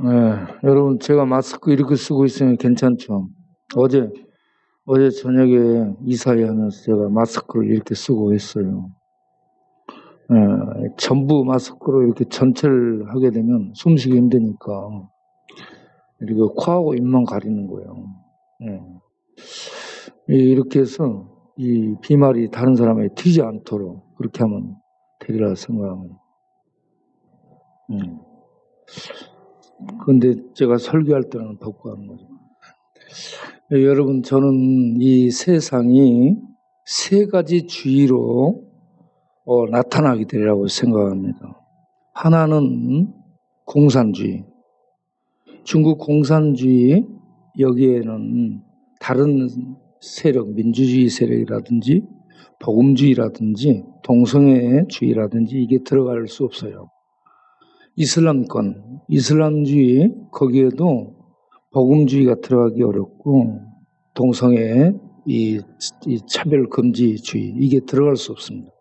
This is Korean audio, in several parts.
네, 여러분 제가 마스크 이렇게 쓰고 있으면 괜찮죠? 어제 저녁에 이사회 하면서 제가 마스크를 이렇게 쓰고 있어요. 전부 마스크로 이렇게 전체를 하게 되면 숨쉬기 힘드니까 이렇게 코하고 입만 가리는 거예요. 이렇게 해서 이 비말이 다른 사람에게 튀지 않도록 그렇게 하면 되리라 생각합니다. 그런데 제가 설교할 때는 벗고 하는 거죠. 여러분, 저는 이 세상이 세 가지 주의로 나타나게 되리라고 생각합니다. 하나는 공산주의. 중국 공산주의, 여기에는 다른 세력, 민주주의 세력이라든지 복음주의라든지 동성애주의라든지 이게 들어갈 수 없어요. 이슬람권, 이슬람주의, 거기에도 복음주의가 들어가기 어렵고 동성애, 이 차별금지주의 이게 들어갈 수 없습니다.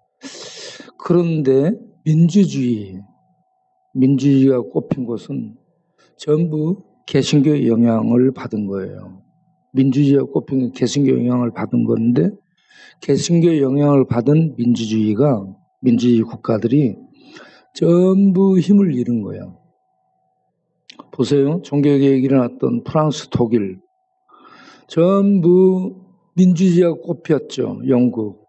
그런데 민주주의가 꼽힌 곳은 전부 개신교의 영향을 받은 거예요. 민주주의가 꼽힌 건 개신교 영향을 받은 건데 개신교 영향을 받은 민주주의 국가들이 전부 힘을 잃은 거예요. 보세요. 종교개혁이 일어났던 프랑스, 독일 전부 민주주의가 꼽혔죠. 영국,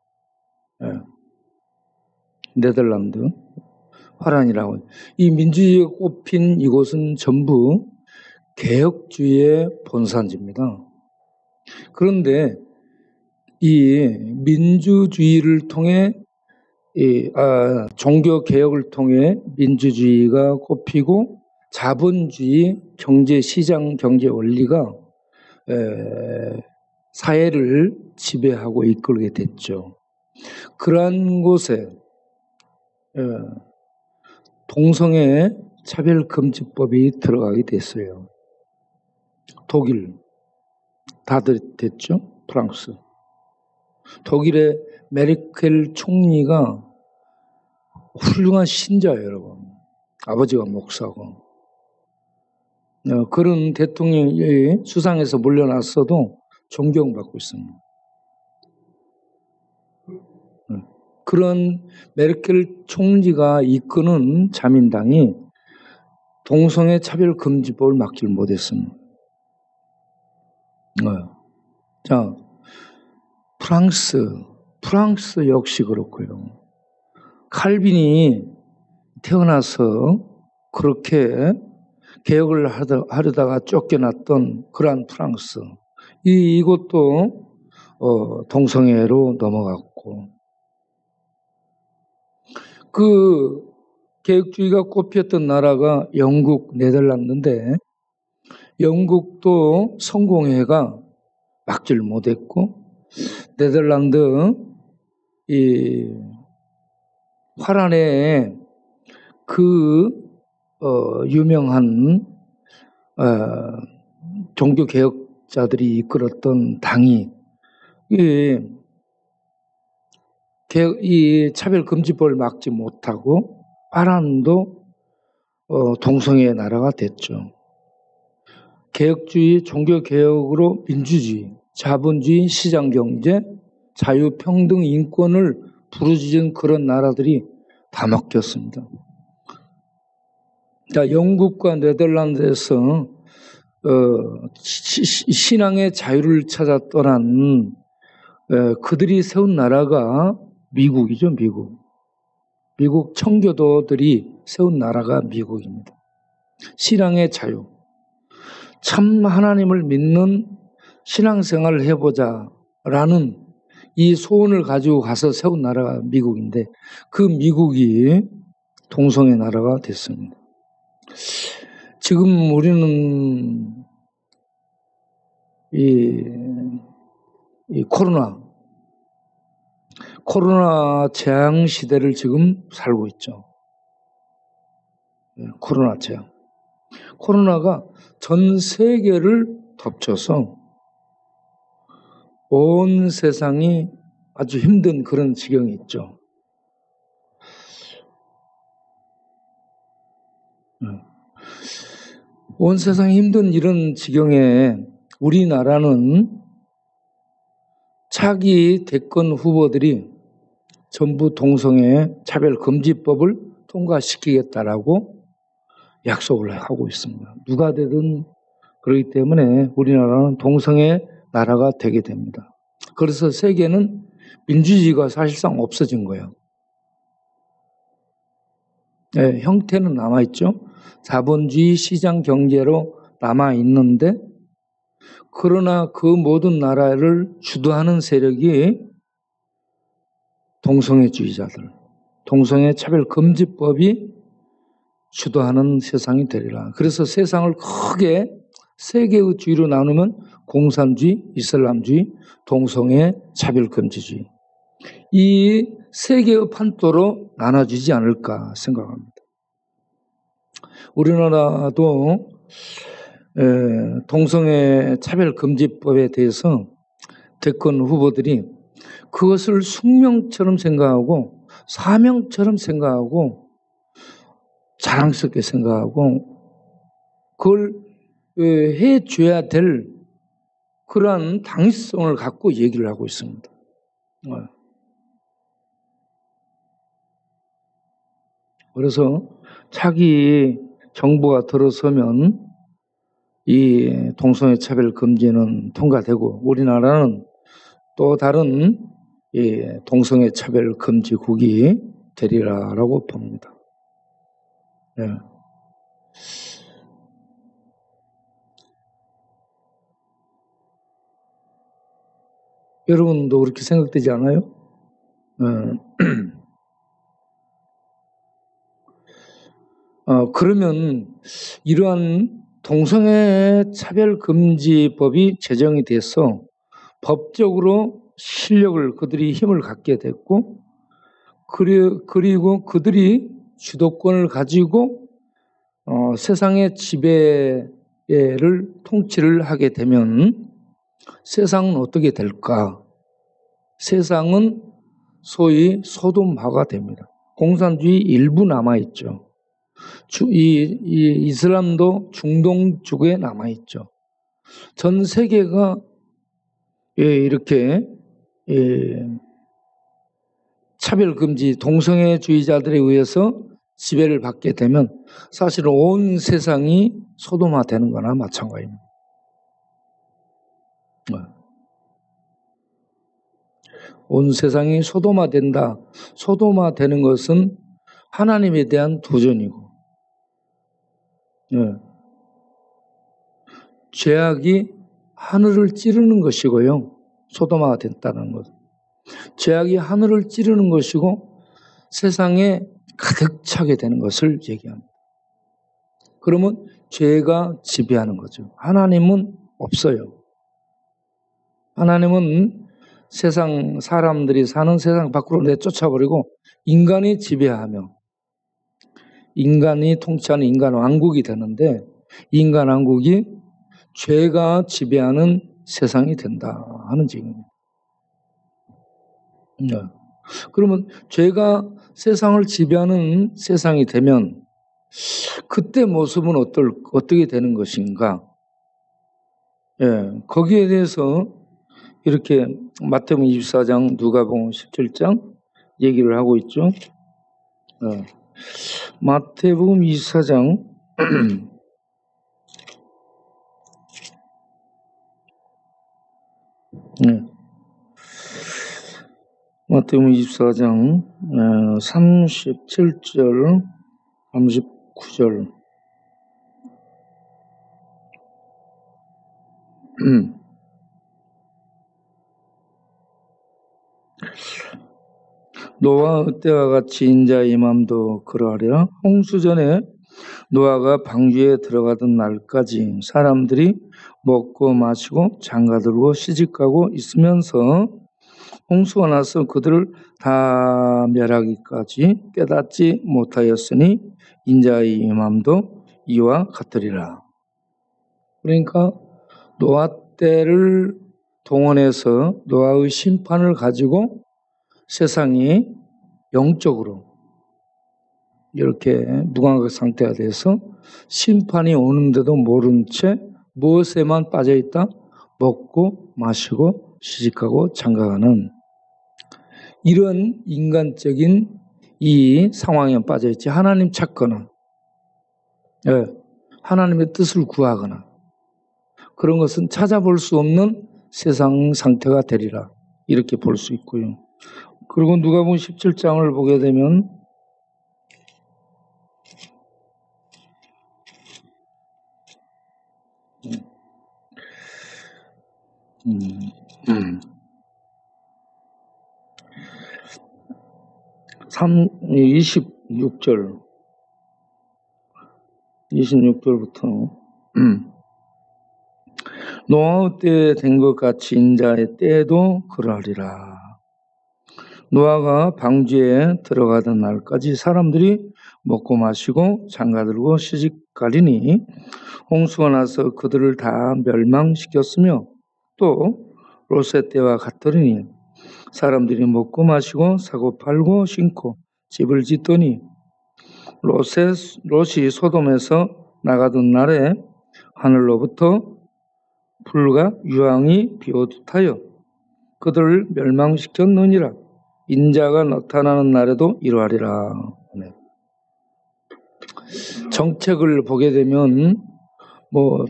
네덜란드, 화란이라고. 이 민주주의가 꼽힌 이곳은 전부 개혁주의의 본산지입니다. 그런데 이 민주주의를 통해 종교개혁을 통해 민주주의가 꼽히고 자본주의 시장 경제 원리가 사회를 지배하고 이끌게 됐죠. 그러한 곳에 동성애 차별금지법이 들어가게 됐어요. 독일 다들 됐죠. 프랑스. 독일의 메르켈 총리가 훌륭한 신자예요, 여러분. 아버지가 목사고. 그런 대통령이 수상에서 물러났어도 존경받고 있습니다. 그런 메르켈 총리가 이끄는 자민당이 동성애 차별금지법을 막지를 못했습니다. 자, 프랑스 역시 그렇고요. 칼빈이 태어나서 그렇게 개혁을 하려다가 쫓겨났던 그러한 프랑스. 이것도 동성애로 넘어갔고. 그 개혁주의가 꼽혔던 나라가 영국, 네덜란드인데 영국도 성공회가 막지를 못했고 네덜란드 이 화란에 그 유명한 종교개혁자들이 이끌었던 당이 이 차별금지법을 막지 못하고 화란도 동성애의 나라가 됐죠. 개혁주의, 종교개혁으로 민주주의, 자본주의, 시장경제, 자유평등, 인권을 부르짖은 그런 나라들이 다 막혔습니다. 자, 영국과 네덜란드에서 신앙의 자유를 찾아 떠난 그들이 세운 나라가 미국이죠, 미국. 미국 청교도들이 세운 나라가 미국입니다. 신앙의 자유. 참 하나님을 믿는 신앙생활을 해보자라는 이 소원을 가지고 가서 세운 나라가 미국인데 그 미국이 동성애 나라가 됐습니다. 지금 우리는 이 코로나 재앙 시대를 지금 살고 있죠. 코로나 재앙. 코로나가 전 세계를 덮쳐서 온 세상이 아주 힘든 그런 지경이 있죠. 온 세상이 힘든 이런 지경에 우리나라는 차기 대권 후보들이 전부 동성애 차별금지법을 통과시키겠다라고 약속을 하고 있습니다. 누가 되든 그렇기 때문에 우리나라는 동성애 나라가 되게 됩니다. 그래서 세계는 민주주의가 사실상 없어진 거예요. 네, 형태는 남아있죠. 자본주의 시장 경제로 남아있는데 그러나 그 모든 나라를 주도하는 세력이 동성애주의자들, 동성애 차별금지법이 주도하는 세상이 되리라. 그래서 세상을 크게 세 개의 주의로 나누면 공산주의, 이슬람주의, 동성애, 차별금지주의. 이 세 개의 판도로 나눠지지 않을까 생각합니다. 우리나라도 동성애 차별금지법에 대해서 대권 후보들이 그것을 숙명처럼 생각하고 사명처럼 생각하고 자랑스럽게 생각하고 그걸 해줘야 될 그러한 당위성을 갖고 얘기를 하고 있습니다. 그래서 차기 정부가 들어서면 이 동성애 차별 금지는 통과되고 우리나라는 또 다른 동성애 차별 금지국이 되리라라고 봅니다. 네. 여러분도 그렇게 생각되지 않아요? 그러면 이러한 동성애 차별금지법이 제정이 돼서 법적으로 실력을 그들이 힘을 갖게 됐고 그리고 그들이 주도권을 가지고 세상의 지배를 통치를 하게 되면 세상은 어떻게 될까? 세상은 소위 소돔화가 됩니다. 공산주의 일부 남아있죠. 이 이슬람도 중동 쪽에 남아있죠. 전 세계가 이렇게 차별금지 동성애주의자들에 의해서 지배를 받게 되면 사실 온 세상이 소돔화 되는 거나 마찬가지입니다. 온 세상이 소돔화 된다. 소돔화 되는 것은 하나님에 대한 도전이고 죄악이 하늘을 찌르는 것이고요. 소돔화가 됐다는 것. 죄악이 하늘을 찌르는 것이고 세상에 가득 차게 되는 것을 얘기합니다. 그러면 죄가 지배하는 거죠. 하나님은 없어요. 하나님은 세상 사람들이 사는 세상 밖으로 내쫓아버리고 인간이 지배하며 인간이 통치하는 인간 왕국이 되는데 인간 왕국이 죄가 지배하는 세상이 된다 하는 얘기입니다. 그러면 죄가 세상을 지배하는 세상이 되면 그때 모습은 어떻게 되는 것인가? 거기에 대해서 이렇게 마태복음 24장, 누가복음 17장 얘기를 하고 있죠. 마태복음 24장 마태복음 24장 37절 39절 노아의 때와 같이 인자의 임함도 그러하리라. 홍수전에 노아가 방주에 들어가던 날까지 사람들이 먹고 마시고 장가들고 시집가고 있으면서 홍수가 나서 그들을 다 멸하기까지 깨닫지 못하였으니 인자의 임함도 이와 같으리라. 그러니까 노아 때를 동원해서 노아의 심판을 가지고 세상이 영적으로 이렇게 무감각 상태가 돼서 심판이 오는데도 모른 채 무엇에만 빠져있다? 먹고 마시고 시집가고 장가가는 이런 인간적인 이 상황에 빠져있지. 하나님 찾거나 하나님의 뜻을 구하거나 그런 것은 찾아볼 수 없는 세상 상태가 되리라. 이렇게 볼 수 있고요. 그리고 누가복음 17장을 보게 되면 26절부터 노아의 때에 된 것 같이 인자의 때에도 그러하리라. 노아가 방주에 들어가던 날까지 사람들이 먹고 마시고 장가들고 시집가리니 홍수가 나서 그들을 다 멸망시켰으며 또 롯의 때와 같으리니 사람들이 먹고 마시고 사고 팔고 신고 집을 짓더니 롯이 소돔에서 나가던 날에 하늘로부터 불과 유황이 비오듯하여 그들을 멸망시켰느니라. 인자가 나타나는 날에도 이러하리라. 네. 정책을 보게 되면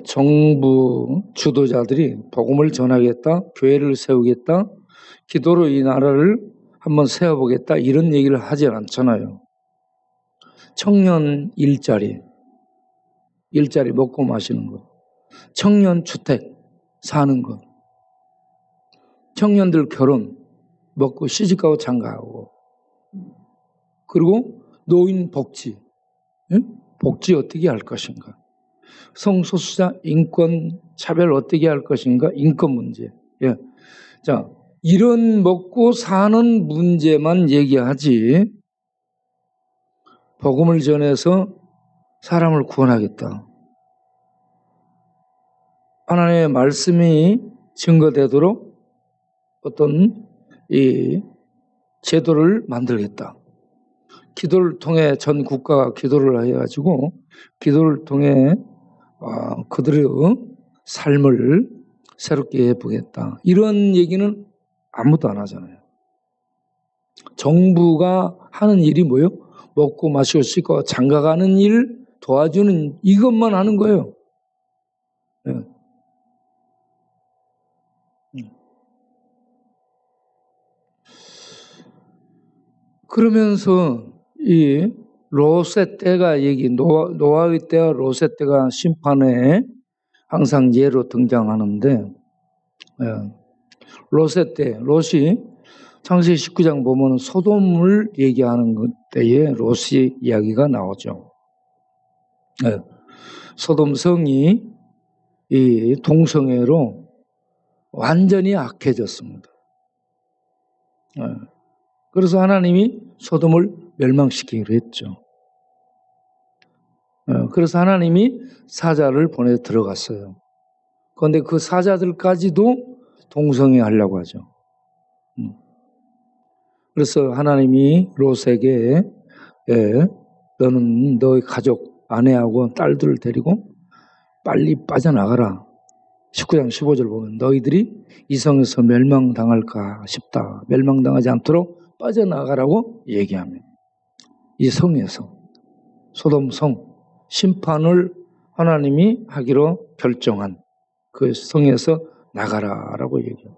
정부 주도자들이 복음을 전하겠다, 교회를 세우겠다, 기도로 이 나라를 한번 세워보겠다 이런 얘기를 하지 않잖아요. 청년 일자리 먹고 마시는 것, 청년 주택 사는 것, 청년들 결혼 먹고 시집가고 장가가고, 그리고 노인 복지, 복지 어떻게 할 것인가, 성소수자 인권 차별 어떻게 할 것인가, 인권 문제. 자, 이런 먹고 사는 문제만 얘기하지 복음을 전해서 사람을 구원하겠다, 하나님의 말씀이 증거되도록 어떤 이 제도를 만들겠다, 기도를 통해 전 국가가 기도를 해가지고 기도를 통해 그들의 삶을 새롭게 해보겠다, 이런 얘기는 아무도 안 하잖아요. 정부가 하는 일이 뭐예요? 먹고 마시고 씻고 장가가는 일 도와주는 이것만 하는 거예요. 그러면서 이 롯의 때가 노아의 때와 롯의 때가 심판에 항상 예로 등장하는데, 롯의 때, 롯이 창세기 19장 보면 소돔을 얘기하는 때에 롯의 이야기가 나오죠. 소돔 성이 이 동성애로 완전히 악해졌습니다. 그래서 하나님이 소돔을 멸망시키기로 했죠. 그래서 하나님이 사자를 보내 들어갔어요. 그런데 그 사자들까지도 동성애 하려고 하죠. 그래서 하나님이 롯에게 너는 너의 가족, 아내하고 딸들을 데리고 빨리 빠져나가라. 19장 15절 보면 너희들이 이 성에서 멸망당할까 싶다. 멸망당하지 않도록 빠져나가라고 얘기하면 이 성에서 소돔 성 심판을 하나님이 하기로 결정한 그 성에서 나가라라고 얘기해요.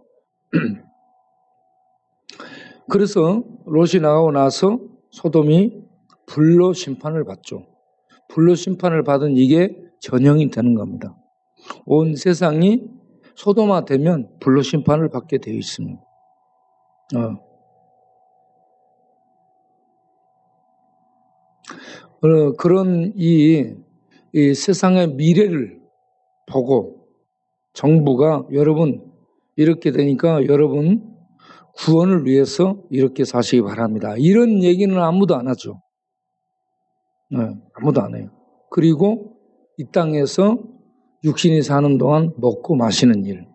그래서 롯이 나가고 나서 소돔이 불로 심판을 받죠. 불로 심판을 받은 이게 전형이 되는 겁니다. 온 세상이 소돔화 되면 불로 심판을 받게 되어 있습니다. 그런 이 세상의 미래를 보고 정부가 여러분 이렇게 되니까 여러분 구원을 위해서 이렇게 사시기 바랍니다, 이런 얘기는 아무도 안 하죠. 아무도 안 해요. 그리고 이 땅에서 육신이 사는 동안 먹고 마시는 일,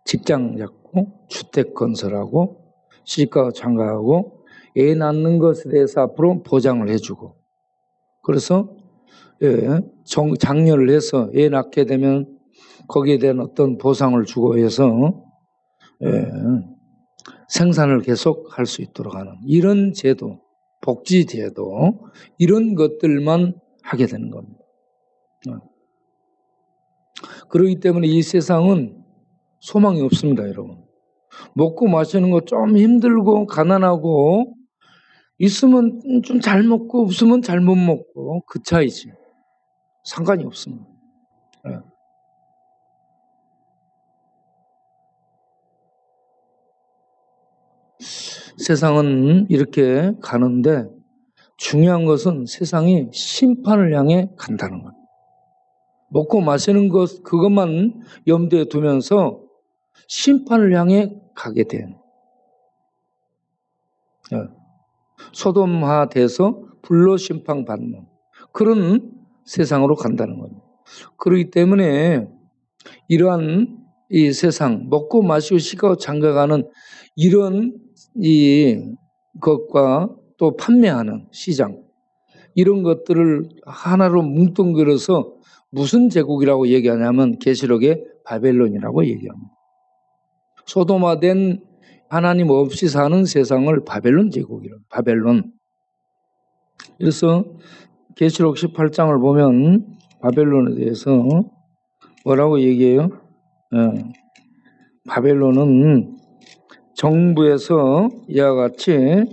직장 잡고 주택 건설하고 시집가고 장가하고 애 낳는 것에 대해서 앞으로 보장을 해주고, 그래서 장려를 해서 애 낳게 되면 거기에 대한 어떤 보상을 주고 해서 생산을 계속 할 수 있도록 하는 이런 제도, 복지 제도, 이런 것들만 하게 되는 겁니다. 그렇기 때문에 이 세상은 소망이 없습니다, 여러분. 먹고 마시는 거 좀 힘들고 가난하고, 있으면 좀 잘 먹고 없으면 잘 못 먹고, 그 차이지. 상관이 없습니다. 세상은 이렇게 가는데 중요한 것은 세상이 심판을 향해 간다는 것. 먹고 마시는 것, 그것만 염두에 두면서 심판을 향해 가게 된. 소돔화 돼서 불로 심판받는 그런 세상으로 간다는 겁니다. 그렇기 때문에 이러한 이 세상, 먹고 마시고 쉬고 장가가는 이런 이 것과 또 판매하는 시장, 이런 것들을 하나로 뭉뚱그려서 무슨 제국이라고 얘기하냐면 계시록의 바벨론이라고 얘기합니다. 소돔화된 하나님 없이 사는 세상을 바벨론 제국이라고, 바벨론. 그래서 계시록 18장을 보면 바벨론에 대해서 뭐라고 얘기해요? 바벨론은 정부에서 이와 같이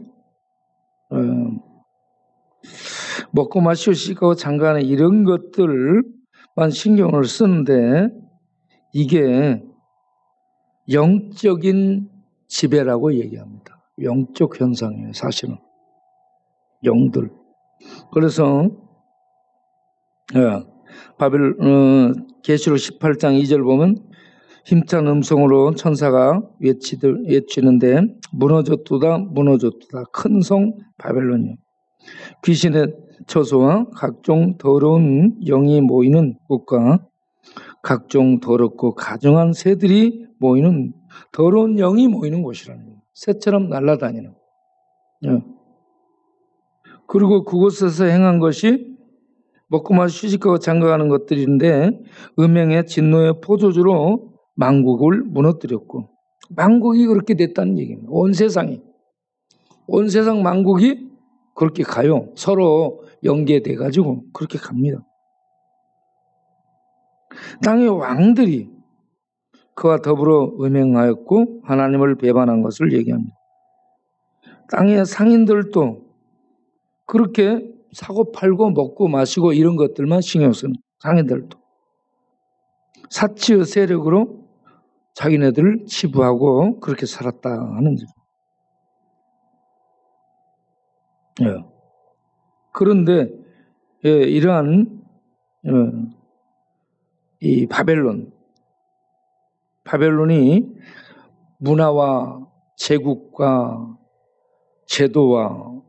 먹고 마시고 쉬고 장가하는 이런 것들만 신경을 쓰는데 이게 영적인 지배라고 얘기합니다. 영적 현상이에요, 사실은. 영들. 그래서 계시록 18장 2절 보면 힘찬 음성으로 천사가 외치는데 무너졌도다 무너졌도다 큰 성 바벨론이요, 귀신의 처소와 각종 더러운 영이 모이는 곳과 각종 더럽고 가증한 새들이 모이는, 더러운 영이 모이는 곳이라는 거예요. 새처럼 날아다니는. 그리고 그곳에서 행한 것이 먹고 마시고 휴식하고 장가가는 것들인데 음행의 진노의 포도주로 만국을 무너뜨렸고, 만국이 그렇게 됐다는 얘기입니다. 온 세상이, 온 세상 만국이 그렇게 가요. 서로 연계돼 가지고 그렇게 갑니다. 땅의 왕들이 그와 더불어 음행하였고 하나님을 배반한 것을 얘기합니다. 땅의 상인들도 그렇게 사고 팔고 먹고 마시고 이런 것들만 신경 쓰는 상인들도 사치의 세력으로 자기네들을 치부하고 그렇게 살았다 하는 거죠. 그런데 이러한 이 바벨론이 문화와 제국과 제도와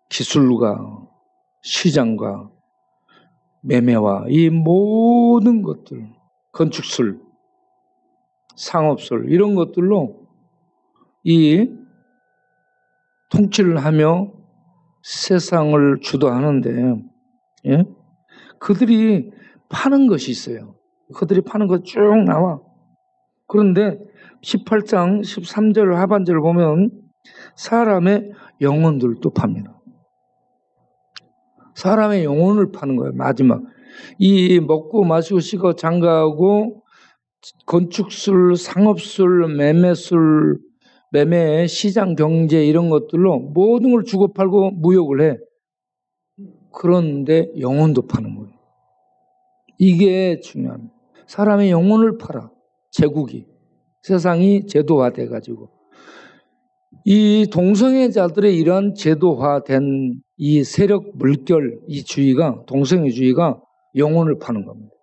기술과 시장과 매매와 이 모든 것들, 건축술, 상업술 이런 것들로 이 통치를 하며 세상을 주도하는데, 그들이 파는 것이 있어요. 그들이 파는 것 쭉 나와. 그런데 18장 13절 하반절을 보면 사람의 영혼들도 팝니다. 사람의 영혼을 파는 거예요. 마지막 이 먹고 마시고 쉬고 장가하고 건축술, 상업술, 매매술, 매매, 시장 경제 이런 것들로 모든 걸 주고 팔고 무역을 해. 그런데 영혼도 파는 거예요. 이게 중요합니다. 사람의 영혼을 팔아. 제국이, 세상이 제도화돼 가지고 이 동성애자들의 이러한 제도화된 이 세력 물결, 이 주의가, 동성애주의가 영혼을 파는 겁니다.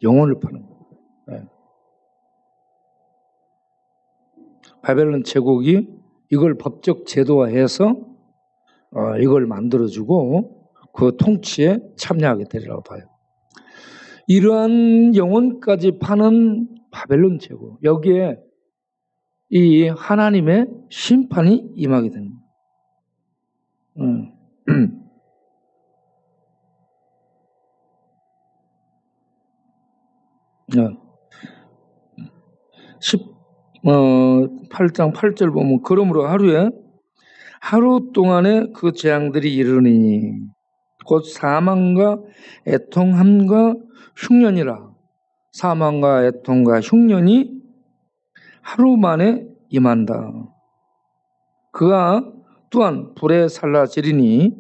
영혼을 파는 거예요. 바벨론 제국이 이걸 법적 제도화해서 이걸 만들어주고 그 통치에 참여하게 되리라고 봐요. 이러한 영혼까지 파는 바벨론 제국. 여기에 이 하나님의 심판이 임하게 됩니다. 8장 8절 보면 그러므로 하루 동안에 그 재앙들이 이르니니 곧 사망과 애통함과 흉년이라. 사망과 애통과 흉년이 하루 만에 임한다. 그가 또한 불에 살라지리니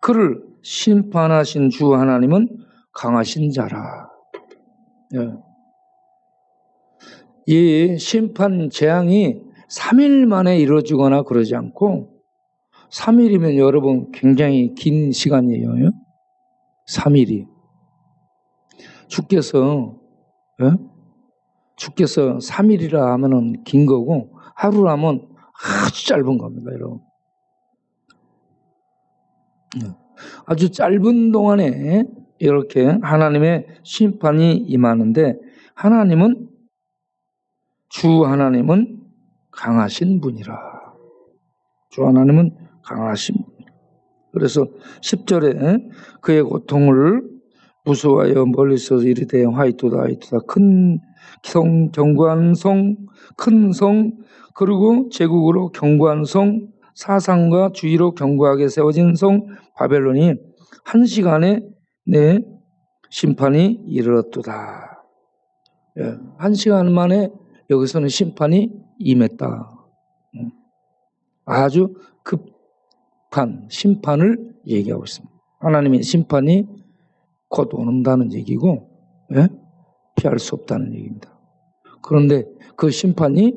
그를 심판하신 주 하나님은 강하신 자라. 이 심판 재앙이 3일 만에 이루어지거나 그러지 않고 3일이면 여러분 굉장히 긴 시간이에요. 3일이. 주께서 3일이라 하면은 긴 거고 하루라면 아주 짧은 겁니다, 여러분. 아주 짧은 동안에 이렇게 하나님의 심판이 임하는데 주 하나님은 강하신 분이라. 주 하나님은 강하신 분. 그래서 10절에 그의 고통을 무서워하여 멀리서 이르되 화이토다 큰 성, 견고한 성, 큰 성, 그리고 제국으로 견고한 성, 사상과 주의로 견고하게 세워진 성 바벨론이 1시간에 내 심판이 이르렀도다. 1시간 만에 여기서는 심판이 임했다. 아주 급한 심판을 얘기하고 있습니다. 하나님의 심판이 곧 온다는 얘기고 피할 수 없다는 얘기입니다. 그런데 그 심판이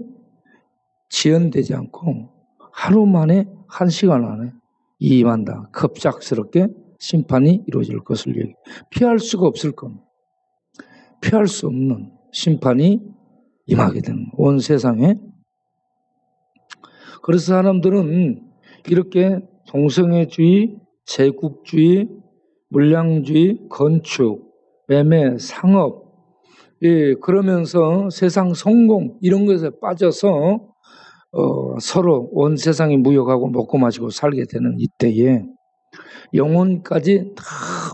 지연되지 않고 하루 만에 1시간 안에 임한다. 급작스럽게 심판이 이루어질 것을 얘기해요. 피할 수가 없을 겁니다. 피할 수 없는 심판이 임하게 되는 온 세상에. 그래서 사람들은 이렇게 동성애주의, 제국주의, 물량주의, 건축, 매매, 상업, 그러면서 세상 성공 이런 것에 빠져서 서로 온 세상이 무역하고 먹고 마시고 살게 되는 이때에 영혼까지 다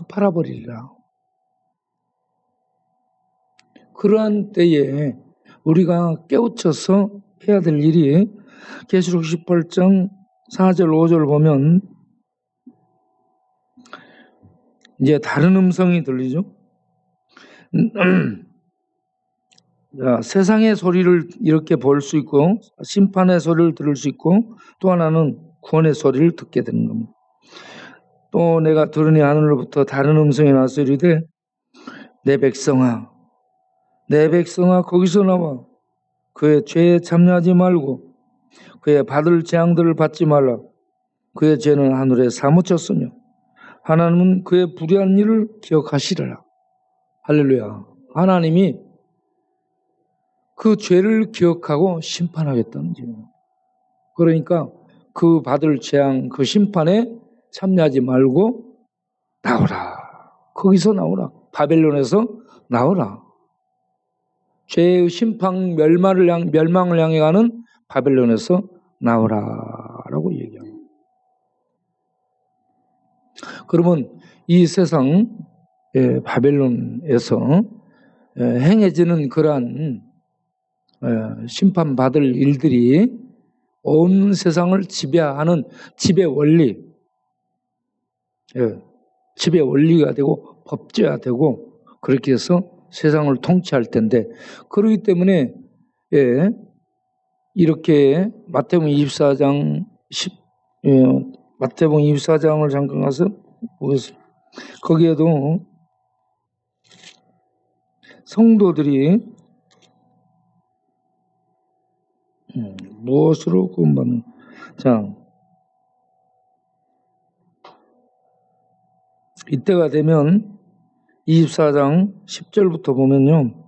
팔아버리리라. 그러한 때에 우리가 깨우쳐서 해야 될 일이 계시록 18장 4절 5절 보면 이제 다른 음성이 들리죠. 자, 세상의 소리를 이렇게 볼 수 있고 심판의 소리를 들을 수 있고 또 하나는 구원의 소리를 듣게 되는 겁니다. 또 내가 들으니 하늘로부터 다른 음성이 나서 이르되 내 백성아 거기서 나와 그의 죄에 참여하지 말고 그의 받을 재앙들을 받지 말라. 그의 죄는 하늘에 사무쳤으며 하나님은 그의 불의한 일을 기억하시리라. 할렐루야. 하나님이 그 죄를 기억하고 심판하겠다는 얘기입니다. 그러니까 그 받을 재앙, 그 심판에 참여하지 말고 나오라. 거기서 나오라. 바벨론에서 나오라. 죄의 심판 멸망을 향해 가는 바벨론에서 나오라라고 얘기합니다. 그러면 이 세상 바벨론에서 행해지는 그러한 심판받을 일들이 온 세상을 지배하는 지배 원리가 되고 법제화 되고 그렇게 해서 세상을 통치할 텐데 그렇기 때문에 이렇게 마태복음 24장 마태복음 24장을 잠깐 가서 보겠습니다. 거기에도 성도들이 무엇으로 구원받는 자 이때가 되면 24장 10절부터 보면요.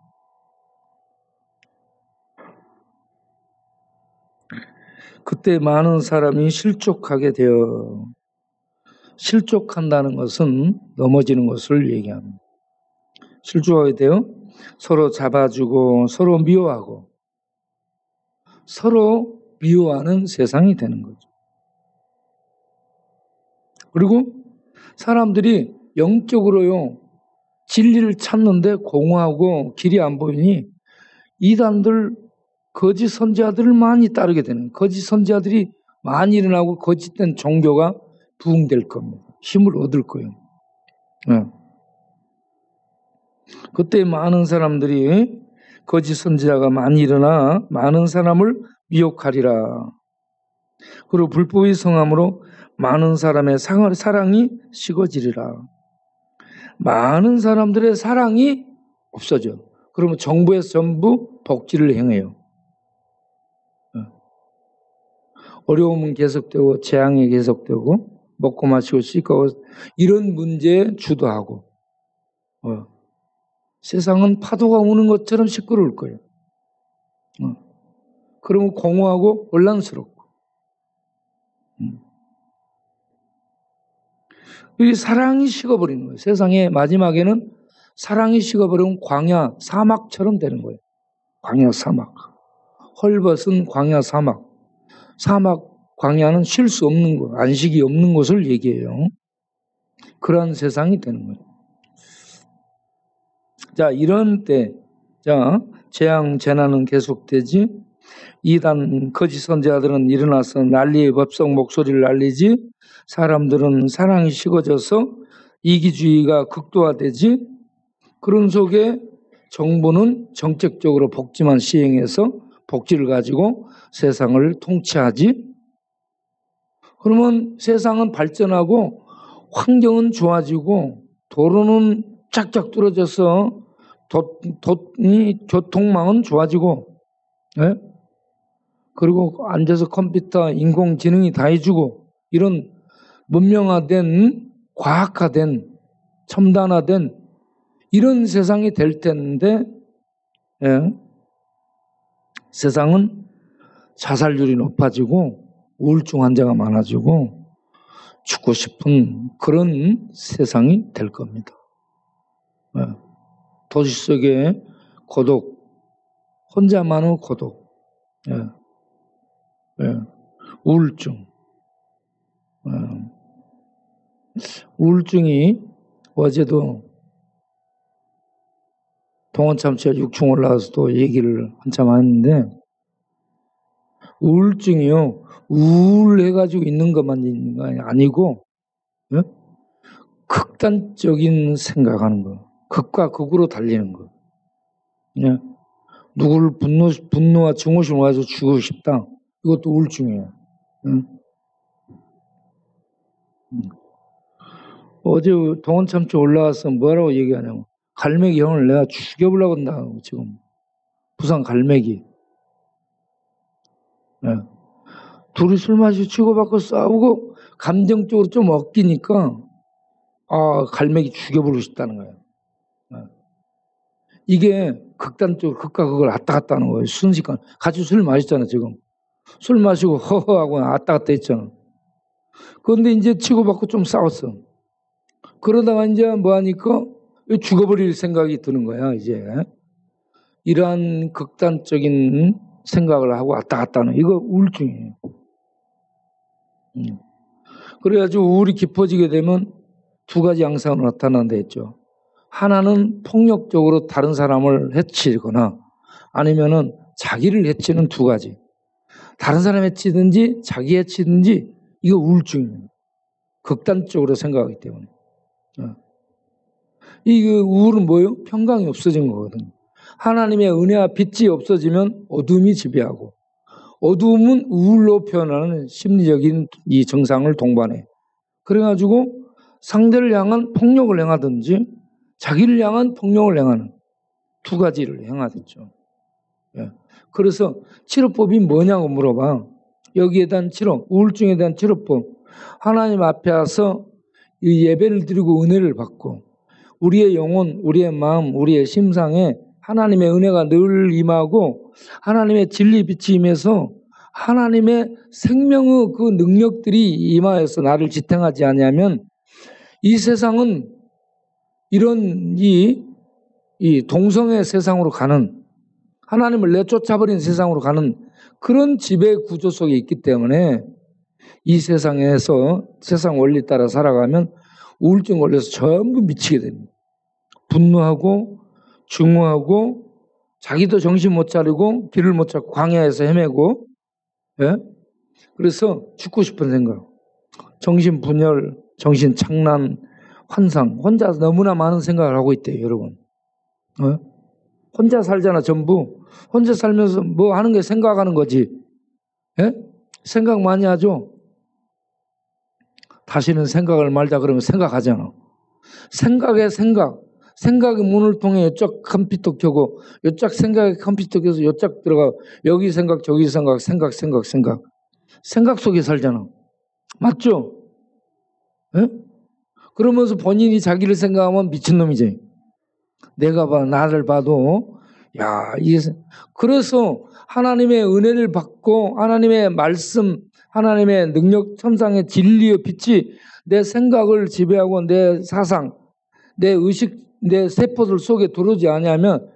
그때 많은 사람이 실족한다는 것은 넘어지는 것을 얘기합니다. 실족하게 돼요. 서로 잡아주고 서로 미워하고 서로 미워하는 세상이 되는 거죠. 그리고 사람들이 영적으로요, 진리를 찾는데 공허하고 길이 안 보이니 이단들, 거짓 선지자들을 많이 따르게 되는 거예요. 거짓 선지자들이 많이 일어나고 거짓된 종교가 부흥될 겁니다. 힘을 얻을 거예요. 네. 그때 많은 사람들이 거짓 선지자가 많이 일어나 많은 사람을 미혹하리라. 그리고 불법의 성함으로 많은 사람의 사랑이 식어지리라. 많은 사람들의 사랑이 없어져. 그러면 정부에서 전부 독지를 행해요. 어려움은 계속되고 재앙이 계속되고 먹고 마시고 씻고 이런 문제에 주도하고 세상은 파도가 오는 것처럼 시끄러울 거예요. 그러면 공허하고 혼란스럽고 이 사랑이 식어버리는 거예요. 세상의 마지막에는 사랑이 식어버리면 광야, 사막처럼 되는 거예요. 광야, 사막. 헐벗은 광야, 사막. 사막, 광야는 쉴 수 없는 것, 안식이 없는 것을 얘기해요. 그러한 세상이 되는 거예요. 자, 이런 때, 자, 재앙, 재난은 계속되지. 이단, 거짓 선지자들은 일어나서 난리의 법석 목소리를 날리지. 사람들은 사랑이 식어져서 이기주의가 극도화되지. 그런 속에 정부는 정책적으로 복지만 시행해서 복지를 가지고 세상을 통치하지. 그러면 세상은 발전하고 환경은 좋아지고 도로는 쫙쫙 뚫어져서 교통망은 좋아지고, 네? 그리고 앉아서 컴퓨터, 인공지능이 다 해주고 이런 문명화된, 과학화된, 첨단화된 이런 세상이 될 텐데, 예? 세상은 자살률이 높아지고 우울증 환자가 많아지고 죽고 싶은 그런 세상이 될 겁니다. 예. 도시 속의 고독, 혼자만의 고독, 예. 예. 우울증, 우울증이 어제도 동원참치가 6층 올라가서 또 얘기를 한참 했는데, 우울증이요, 우울해가지고 있는 것만 있는 거 아니고, 예? 극단적인 생각하는 거, 극과 극으로 달리는 거. 예? 누구를 분노와 증오심을 가지고 죽이고 싶다. 이것도 우울증이에요. 예? 어제 동원참치 올라와서 뭐라고 얘기하냐면, 갈매기 형을 내가 죽여보려고 한다, 지금. 부산 갈매기. 네. 둘이 술 마시고 치고받고 싸우고 감정적으로 좀 엇기니까 갈매기 죽여버리고 싶다는 거예요. 네. 이게 극단적으로 극과 극을 왔다 갔다 하는 거예요. 순식간. 같이 술 마셨잖아, 지금. 술 마시고 허허하고 왔다 갔다 했잖아. 그런데 이제 치고받고 좀 싸웠어. 그러다가 이제 뭐 하니까 죽어버릴 생각이 드는 거야, 이제. 이러한 극단적인 생각을 하고 왔다 갔다 하는, 이거 우울증이에요. 그래가지고 우울이 깊어지게 되면 두 가지 양상으로 나타난다 했죠. 하나는 폭력적으로 다른 사람을 해치거나 아니면은 자기를 해치는 두 가지. 다른 사람 해치든지 자기 해치든지 이거 우울증이에요. 극단적으로 생각하기 때문에. 이 우울은 뭐예요? 평강이 없어진 거거든요. 하나님의 은혜와 빛이 없어지면 어둠이 지배하고, 어둠은 우울로 표현하는 심리적인 이 증상을 동반해. 그래가지고 상대를 향한 폭력을 행하든지 자기를 향한 폭력을 행하는 두 가지를 행하겠죠. 예. 그래서 치료법이 뭐냐고 물어봐. 여기에 대한 치료, 우울증에 대한 치료법. 하나님 앞에 와서 이 예배를 드리고 은혜를 받고 우리의 영혼, 우리의 마음, 우리의 심상에 하나님의 은혜가 늘 임하고 하나님의 진리 빛이 임해서 하나님의 생명의 그 능력들이 임하여서 나를 지탱하지 않으면 이 세상은 이런 이 이 동성애 세상으로 가는, 하나님을 내쫓아버린 세상으로 가는 그런 지배 구조 속에 있기 때문에 이 세상에서 세상 원리 따라 살아가면 우울증 걸려서 전부 미치게 됩니다. 분노하고 증오하고 자기도 정신 못 차리고 길을 못 찾고 광야에서 헤매고, 예? 그래서 죽고 싶은 생각, 정신 분열, 정신 착란, 환상, 혼자 너무나 많은 생각을 하고 있대요, 여러분. 혼자 살잖아, 전부. 혼자 살면서 뭐 하는 게 생각하는 거지. 예? 생각 많이 하죠? 다시는 생각을 말자 그러면 생각하잖아. 생각의 문을 통해 요쪽 컴퓨터 켜고 요쪽 생각의 컴퓨터 켜서 요쪽 들어가. 여기 생각 저기 생각 생각 속에 살잖아. 맞죠? 예? 그러면서 본인이 자기를 생각하면 미친놈이지. 나를 봐도 그래서 하나님의 은혜를 받고 하나님의 말씀, 하나님의 능력, 천상의 진리의 빛이 내 생각을 지배하고 내 사상, 내 의식, 내 세포들 속에 들어오지 않으면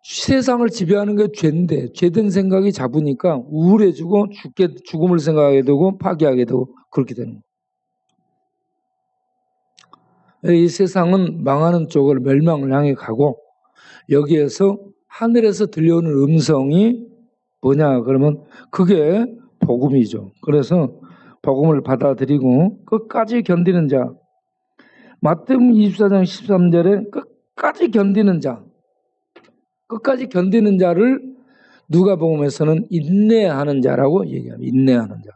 세상을 지배하는 게 죄인데, 죄된 생각이 잡으니까 우울해지고 죽음을 생각하게 되고 파괴하게 되고 그렇게 되는 거예요. 이 세상은 망하는 쪽으로 멸망을 향해 가고, 여기에서 하늘에서 들려오는 음성이 뭐냐 그러면 그게 복음이죠. 그래서 복음을 받아들이고 끝까지 견디는 자, 마태복음 24장 13절에 끝까지 견디는 자를 누가복음에서는 인내하는 자라고 얘기합니다. 인내하는 자.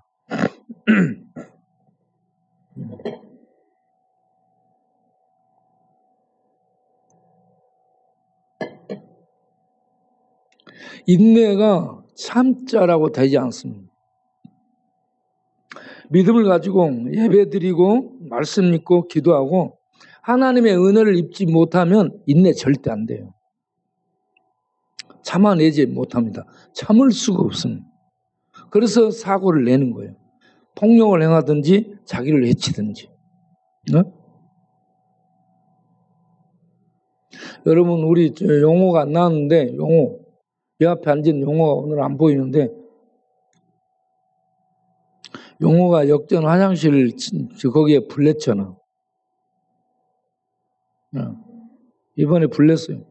인내가 참자라고 되지 않습니다. 믿음을 가지고 예배드리고 말씀 믿고 기도하고 하나님의 은혜를 입지 못하면 인내 절대 안 돼요. 참아내지 못합니다. 참을 수가 없습니다. 그래서 사고를 내는 거예요. 폭력을 행하든지 자기를 해치든지. 네? 여러분, 우리 용호가 안 나왔는데, 용호, 이 앞에 앉은 용호가 오늘 안 보이는데, 용호가 역전 화장실 거기에 불냈잖아. 이번에 불냈어요.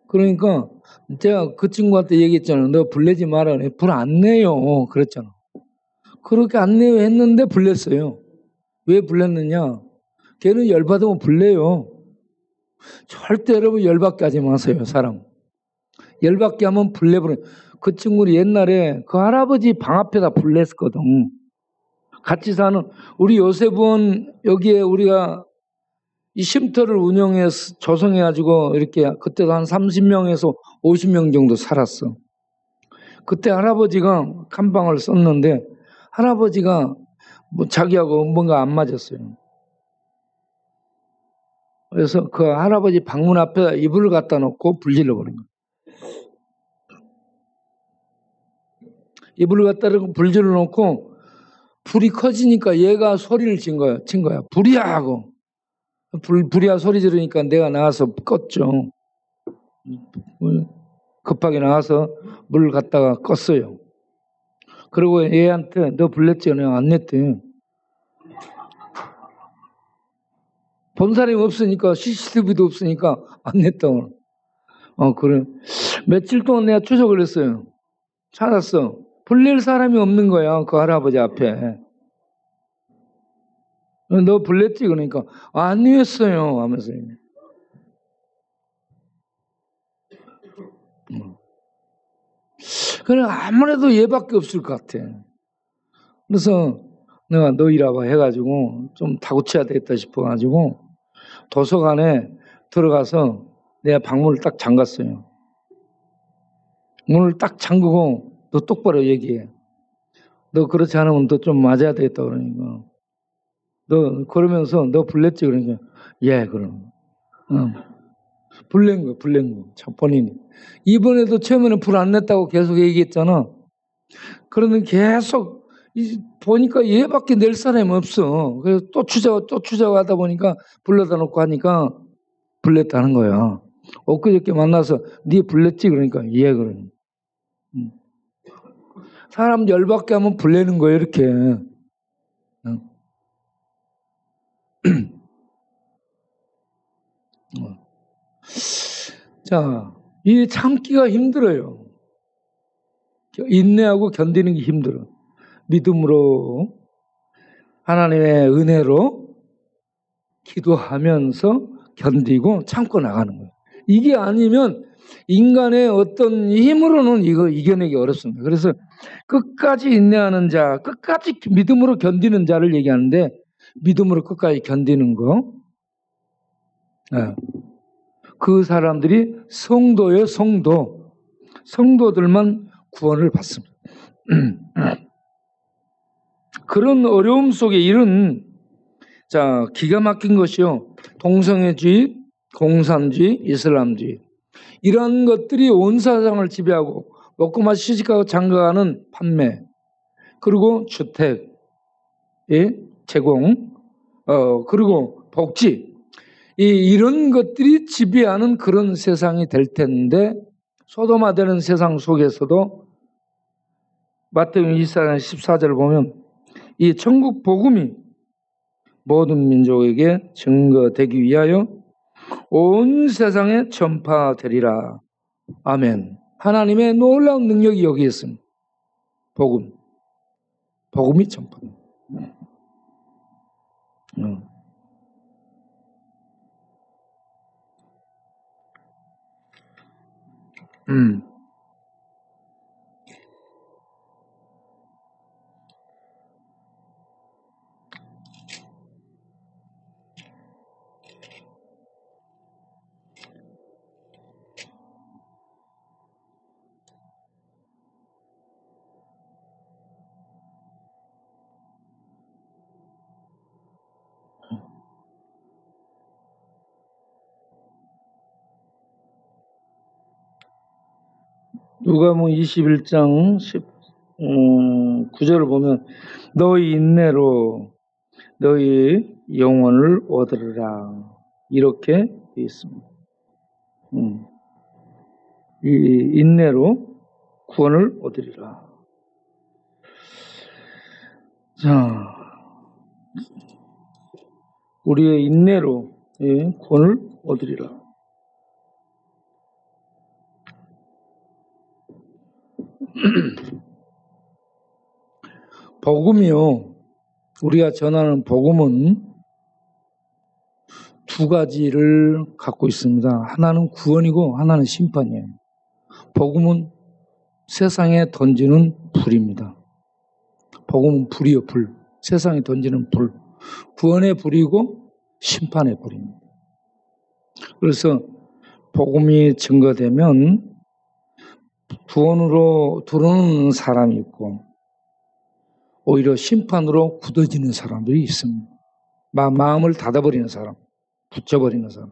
그러니까 제가 그 친구한테 얘기했잖아. 너 불내지 마라. 불 안 내요. 그랬잖아. 그렇게 안 내요 했는데 불냈어요. 왜 불냈느냐? 걔는 열받으면 불내요. 절대 여러분 열받게 하지 마세요. 사람 열받게 하면 불내버려요. 그 친구는 옛날에 그 할아버지 방 앞에다 불냈거든. 같이 사는 우리 요셉은 여기에 우리가 이 쉼터를 운영해서 조성해가지고 이렇게 그때도 한 30명에서 50명 정도 살았어. 그때 할아버지가 칸방을 썼는데 할아버지가 뭐 자기하고 뭔가 안 맞았어요. 그래서 그 할아버지 방문 앞에 이불을 갖다 놓고 불 질러버린 거예요. 이불을 갖다 놓고 불 질러놓고 불이 커지니까 얘가 소리를 친 거야. 불이야 하고. 불이야 소리 지르니까 내가 나가서 껐죠. 급하게 나가서 물을 갖다가 껐어요. 그리고 얘한테 너 불냈지? 내가 안 냈대. 본 사람이 없으니까 CCTV도 없으니까 안 냈다고. 그래. 며칠 동안 내가 추적을 했어요. 찾았어. 불낼 사람이 없는 거야. 그 할아버지 앞에. 너 불냈지? 그러니까 안 냈어요 하면서. 그래 아무래도 얘밖에 없을 것 같아. 그래서 내가 너 이리 와봐 해가지고 좀 다고쳐야 되겠다 싶어가지고 도서관에 들어가서 내가 방문을 딱 잠갔어요. 문을 딱 잠그고 너 똑바로 얘기해. 너 그렇지 않으면 너 좀 맞아야 되겠다 그러니까. 너 그러면서 너 불냈지? 그러니까 예 그럼. 불낸 거. 참 본인이. 이번에도 처음에는 불 안 냈다고 계속 얘기했잖아. 그러면 계속 보니까 얘밖에 낼 사람이 없어. 그래서 또 추적 하다 보니까 불러다 놓고 하니까 불냈다는 거야. 엊그저께 만나서 네 불냈지? 그러니까 예, 그러니. 사람 열받게 하면 불내는 거예요, 이렇게. 자, 이 참기가 힘들어요. 인내하고 견디는 게 힘들어. 믿음으로 하나님의 은혜로 기도하면서 견디고 참고 나가는 거예요. 이게 아니면 인간의 어떤 힘으로는 이거 이겨내기 어렵습니다. 그래서 끝까지 인내하는 자, 끝까지 믿음으로 견디는 자를 얘기하는데 믿음으로 끝까지 견디는 거. 네. 그 사람들이 성도예요, 성도. 성도들만 구원을 받습니다. 그런 어려움 속에 이런 자 기가 막힌 것이요. 동성애주의, 공산주의, 이슬람주의 이런 것들이 온 세상을 지배하고 먹고 마시 시집가고 장가가는 판매 그리고 주택 제공 그리고 복지 이런 것들이 지배하는 그런 세상이 될 텐데 소돔화되는 세상 속에서도 마태복음 24장 14절을 보면 이 천국 복음이 모든 민족에게 증거되기 위하여 온 세상에 전파되리라. 아멘. 하나님의 놀라운 능력이 여기에 있습니다. 복음이 전파됩니다. 누가복음 21장 9절을 보면 너희 인내로 너희 영혼을 얻으리라 이렇게 되어 있습니다. 이 인내로 구원을 얻으리라. 자, 우리의 인내로 구원을 얻으리라. 복음이요. 우리가 전하는 복음은 두 가지를 갖고 있습니다. 하나는 구원이고 하나는 심판이에요. 복음은 세상에 던지는 불입니다. 복음은 불이요, 불. 세상에 던지는 불. 구원의 불이고 심판의 불입니다. 그래서 복음이 증거되면 구원으로 들어오는 사람이 있고 오히려 심판으로 굳어지는 사람들이 있습니다. 마음을 닫아버리는 사람, 붙여버리는 사람.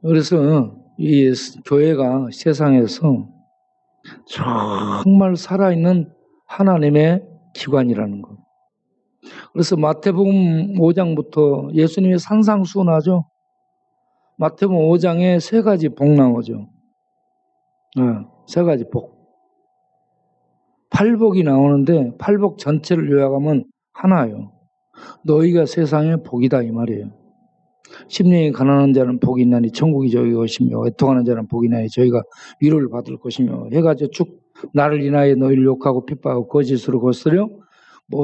그래서 이 교회가 세상에서 정말 살아있는 하나님의 기관이라는 것. 그래서 마태복음 5장부터 예수님의 산상수훈하죠. 마태복음 5장에 세 가지 복 나오죠. 세 가지 복. 팔복이 나오는데 팔복 전체를 요약하면 하나예요. 너희가 세상의 복이다 이 말이에요. 심령이 가난한 자는 복이 있나니 천국이 저희 것이며 애통하는 자는 복이 있나니 저희가 위로를 받을 것이며 해가 저축 나를 인하여 너희를 욕하고 핍박하고 거짓으로 거스려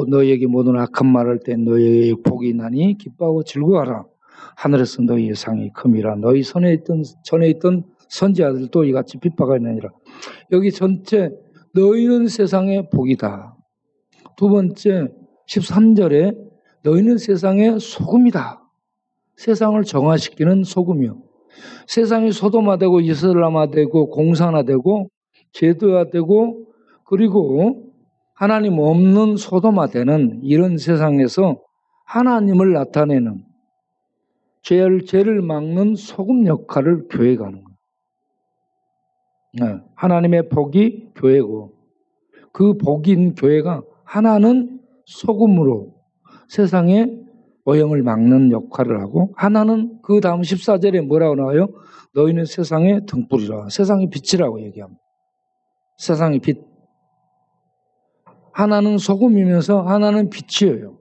너희에게 모든 악한 말할 때 너희에게 복이 있나니 기뻐하고 즐거워하라. 하늘에서 너희의 상이 큼이라. 너희 전에 있던 선지자들도 이같이 핍박하느니라. 여기 전체 너희는 세상의 복이다. 두 번째 13절에 너희는 세상의 소금이다. 세상을 정화시키는 소금이요. 세상이 소돔화되고 이슬람화되고 공산화되고 제도화되고 그리고 하나님 없는 소돔화되는 이런 세상에서 하나님을 나타내는 죄를 막는 소금 역할을 교회가 하는 거예요. 하나님의 복이 교회고 그 복인 교회가 하나는 소금으로 세상에 오염을 막는 역할을 하고, 하나는 그 다음 14절에 뭐라고 나와요? 너희는 세상의 등불이라. 세상의 빛이라고 얘기합니다. 세상의 빛. 하나는 소금이면서 하나는 빛이에요.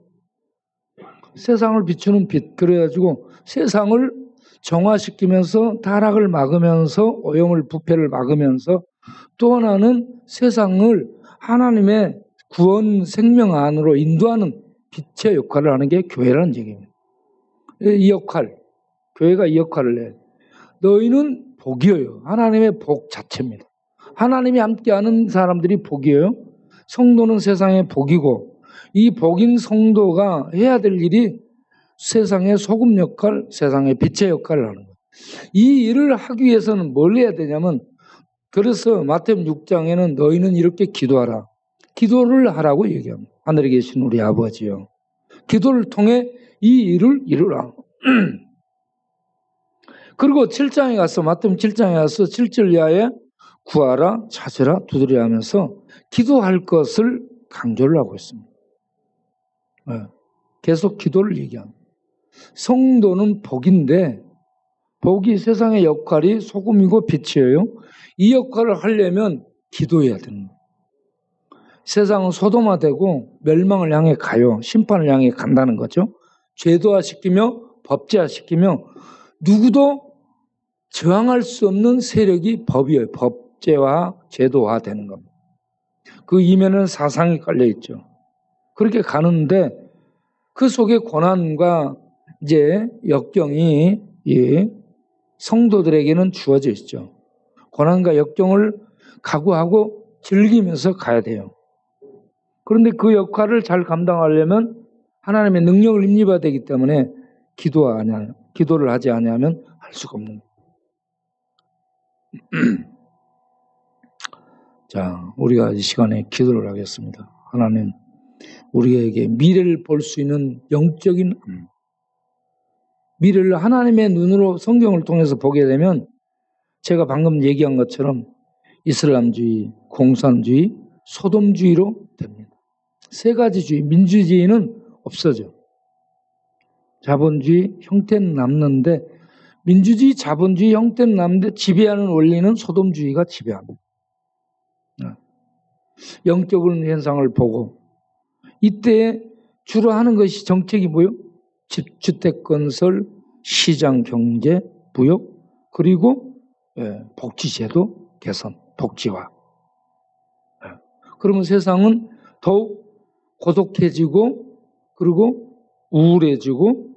세상을 비추는 빛. 그래가지고 세상을 정화시키면서 타락을 막으면서 오염을 부패를 막으면서, 또 하나는 세상을 하나님의 구원 생명 안으로 인도하는 빛의 역할을 하는 게 교회라는 얘기입니다. 이 역할, 교회가 이 역할을 해. 너희는 복이에요. 하나님의 복 자체입니다. 하나님이 함께하는 사람들이 복이에요. 성도는 세상의 복이고, 이 복인 성도가 해야 될 일이 세상의 소금 역할, 세상의 빛의 역할을 하는 거예요. 이 일을 하기 위해서는 뭘 해야 되냐면, 그래서 마태복음 6장에는 너희는 이렇게 기도하라. 기도를 하라고 얘기합니다. 하늘에 계신 우리 아버지요. 기도를 통해 이 일을 이루라. 그리고 7장에 가서, 마태복음 7장에 가서 7절 이하에 구하라, 찾으라, 두드리라 하면서 기도할 것을 강조를 하고 있습니다. 계속 기도를 얘기합니다. 성도는 복인데, 복이 세상의 역할이 소금이고 빛이에요. 이 역할을 하려면 기도해야 됩니다. 세상은 소돔화되고 멸망을 향해 가요. 심판을 향해 간다는 거죠. 죄도화시키며 법제화시키며 누구도 저항할 수 없는 세력이 법이에요. 법제화, 제도화되는 겁니다. 그 이면에는 사상이 깔려있죠. 그렇게 가는데 그 속에 고난과 이제 역경이 성도들에게는 주어져 있죠. 고난과 역경을 각오하고 즐기면서 가야 돼요. 그런데 그 역할을 잘 감당하려면 하나님의 능력을 힘입어야 되기 때문에 기도를 하지 않으면 할 수가 없는 거예요. 자, 우리가 이 시간에 기도를 하겠습니다. 하나님, 우리에게 미래를 볼 수 있는 영적인 미래를 하나님의 눈으로 성경을 통해서 보게 되면 제가 방금 얘기한 것처럼 이슬람주의, 공산주의, 소돔주의로 됩니다. 세 가지 주의, 민주주의는 없어져. 자본주의 형태는 남는데, 민주주의, 자본주의 형태는 남는데 지배하는 원리는 소돔주의가 지배합니다. 영적인 현상을 보고 이때 주로 하는 것이 정책이 뭐예요? 주택 건설, 시장 경제, 무역, 그리고 복지제도 개선, 복지화. 그러면 세상은 더욱 고독해지고, 그리고 우울해지고,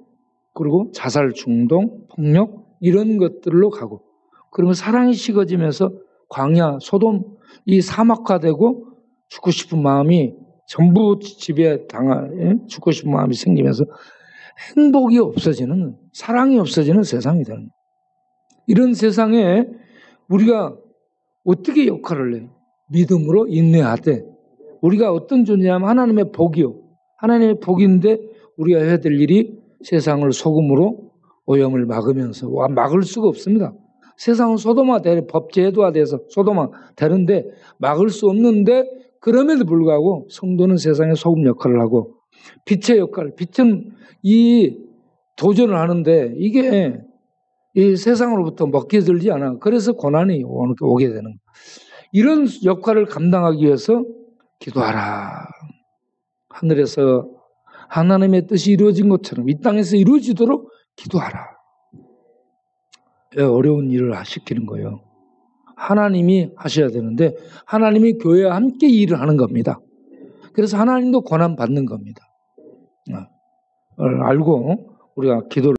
그리고 자살 중독, 폭력 이런 것들로 가고, 그러면 사랑이 식어지면서 광야, 소돔 이 사막화되고 죽고 싶은 마음이 전부 죽고 싶은 마음이 생기면서 행복이 없어지는, 사랑이 없어지는 세상이 되는 거예요. 이런 세상에 우리가 어떻게 역할을 해요? 믿음으로 인내하되, 우리가 어떤 존재냐면 하나님의 복이요. 하나님의 복인데 우리가 해야 될 일이 세상을 소금으로 오염을 막으면서, 막을 수가 없습니다. 세상은 소돔화돼, 법제도화돼서 소돔화되는데 막을 수 없는데, 그럼에도 불구하고 성도는 세상의 소금 역할을 하고 빛의 역할, 빛은 이 도전을 하는데 이게 이 세상으로부터 먹혀들지 않아. 그래서 고난이 오게 되는 거예요. 이런 역할을 감당하기 위해서 기도하라. 하늘에서 하나님의 뜻이 이루어진 것처럼 이 땅에서 이루어지도록 기도하라. 어려운 일을 시키는 거예요. 하나님이 하셔야 되는데 하나님이 교회와 함께 일을 하는 겁니다. 그래서 하나님도 고난 받는 겁니다. 알고 우리가 기도를